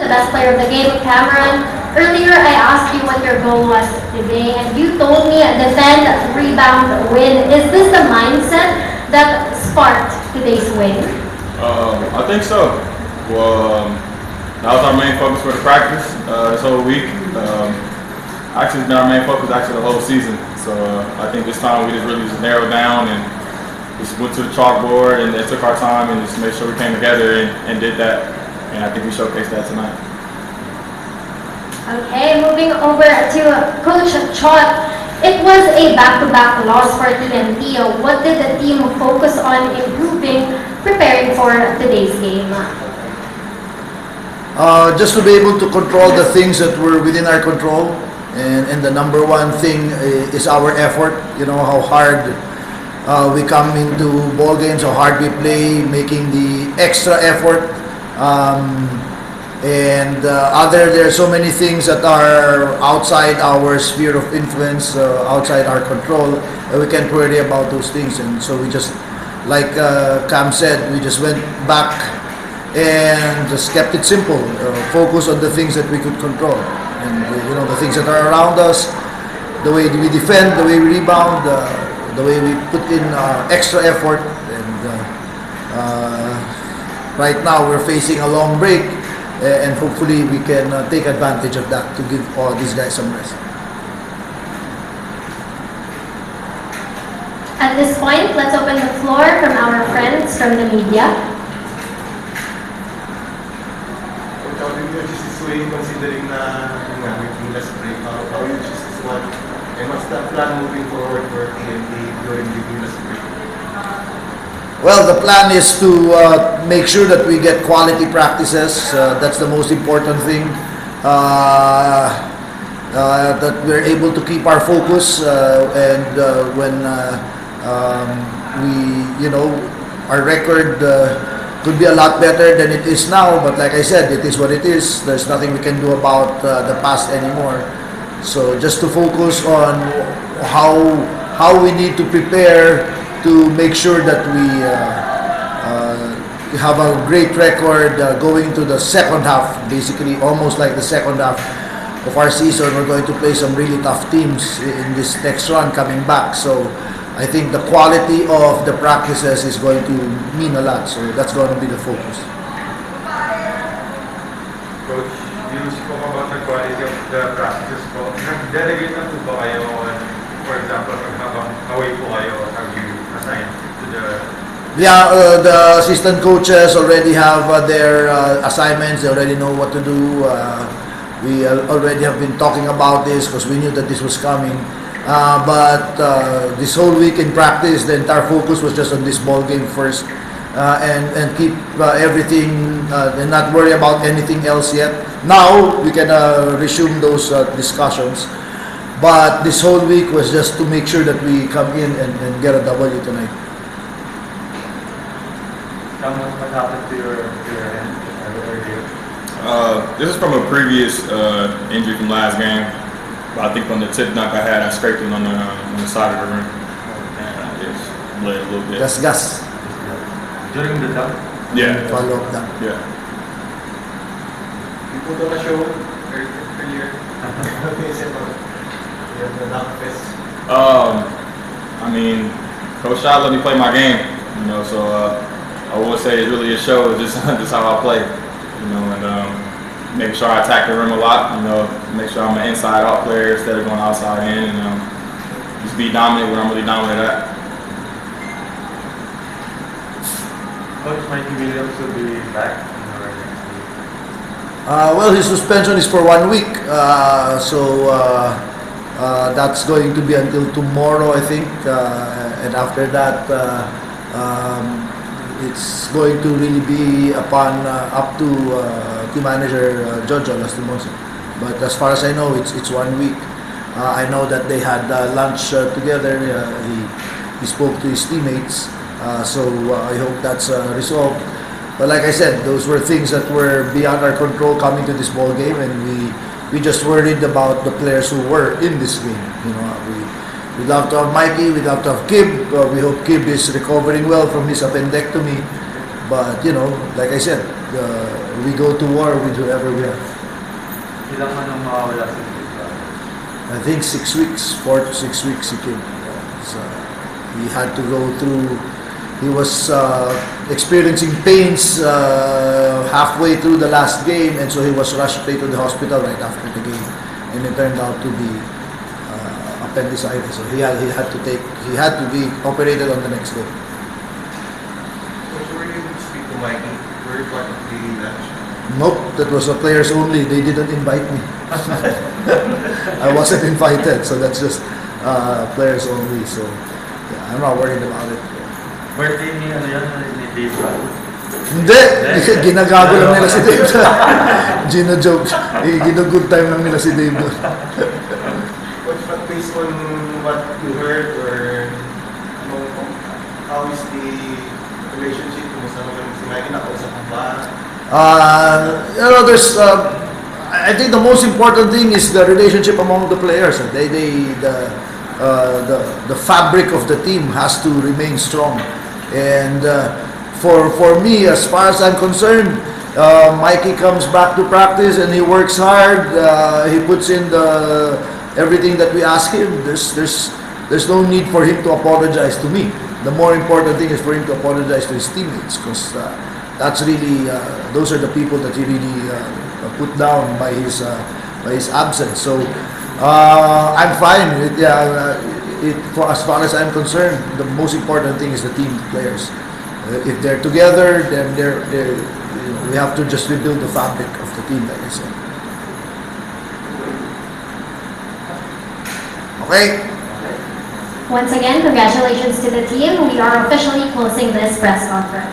the best player of the game, Cameron. Earlier, I asked you what your goal was today, and you told me defend, rebound, win. Is this the mindset that sparked today's win? I think so. Well, that was our main focus for the practice this whole week. Actually, it's been our main focus actually the whole season. So I think this time we just narrowed down and just went to the chalkboard and took our time and just made sure we came together and did that. And I think we showcased that tonight. Okay, moving over to Coach Chot. It was a back-to-back loss for TNT. What did the team focus on improving, preparing for today's game? Just to be able to control the things that were within our control, and the number one thing is our effort. You know how hard we come into ball games, how hard we play, making the extra effort. There are so many things that are outside our sphere of influence, outside our control, and we can't worry about those things. And so we just, like Cam said, we just went back and just kept it simple. Focus on the things that we could control, and the things that are around us, the way we defend, the way we rebound, the way we put in extra effort. And right now we're facing a long break. And hopefully we can take advantage of that to give all these guys some rest. At this point, let's open the floor from our friends from the media. How do you just this way considering making less break? How you just this one? And what's the plan moving forward for TNT during the less break? Well, the plan is to make sure that we get quality practices. That's the most important thing. That we're able to keep our focus, and when our record could be a lot better than it is now. But like I said, it is what it is. There's nothing we can do about the past anymore. So just to focus on how we need to prepare to make sure that we have a great record going to the second half, basically almost like the second half of our season. We're going to play some really tough teams in this next run coming back. So I think the quality of the practices is going to mean a lot. So that's going to be the focus. Coach, you spoke about the quality of the practices. Nag-delegate na po ba kayo on, for example, habang away po kayo, have you assigned to the... Yeah, the assistant coaches already have their assignments. They already know what to do. We already have been talking about this because we knew that this was coming. But this whole week in practice, the entire focus was just on this ball game first, and keep everything and not worry about anything else yet. Now we can resume those discussions. But this whole week was just to make sure that we come in and get a W tonight. What happened to your hand earlier? This is from a previous injury from last game. But I think on the tip dunk I had, I scraped it on the side of the rim. And I just bled a little bit. Just gas. During the dunk? Yeah. Follow up dunk. Yeah. You put on a show earlier. What do you say about the dunk fest? I mean, Coach Shot let me play my game, so I would say it really a show. It's just how I play, and making sure I attack the rim a lot, make sure I'm an inside out player instead of going outside in, and just be dominant when I'm really dominant at. Coach Mikey Williams will be back in our next week. Well, his suspension is for 1 week, so that's going to be until tomorrow, I think, and after that, it's going to really be up to team manager Jojo Lastimosa. But as far as I know, it's 1 week. I know that they had lunch together. He spoke to his teammates, so I hope that's resolved. But like I said, those were things that were beyond our control coming to this ball game, and we just worried about the players who were in this game. We'd love to have Mikey, we'd love to have Kib. We hope Kib is recovering well from his appendectomy. But you know, like I said, we go to war with whoever we have. Ilang anong mawawala sa dito? I think 6 weeks, 4 to 6 weeks he came. So he had to go through. He was experiencing pains halfway through the last game, and so he was rushed straight to the hospital right after the game, and it turned out to be appendicitis. So he had to be operated on the next day. So were you able to speak to Mikey? Were you part of the match? Nope, that was a players only. They didn't invite me. I wasn't invited, so that's just players only. So yeah, I'm not worried about it. Birthday ni ano yan, ni Dave Brown. Hindi! Ginagago lang nila si Dave. Gino-joke. Gino-good time lang nila si Dave. But based on what you heard or how is the relationship kung saan mo si Mikey nakausap mo ba? You know, there's. I think the most important thing is the relationship among the players. The fabric of the team has to remain strong. And for me, as far as I'm concerned, Mikey comes back to practice and he works hard. He puts in everything that we ask him. There's no need for him to apologize to me. The more important thing is for him to apologize to his teammates, because that's really those are the people that he really put down by his absence. So I'm fine. As far as I'm concerned, the most important thing is the team players. If they're together, then we have to just rebuild the fabric of the team, like I said. Okay. Once again, congratulations to the team. We are officially closing this press conference.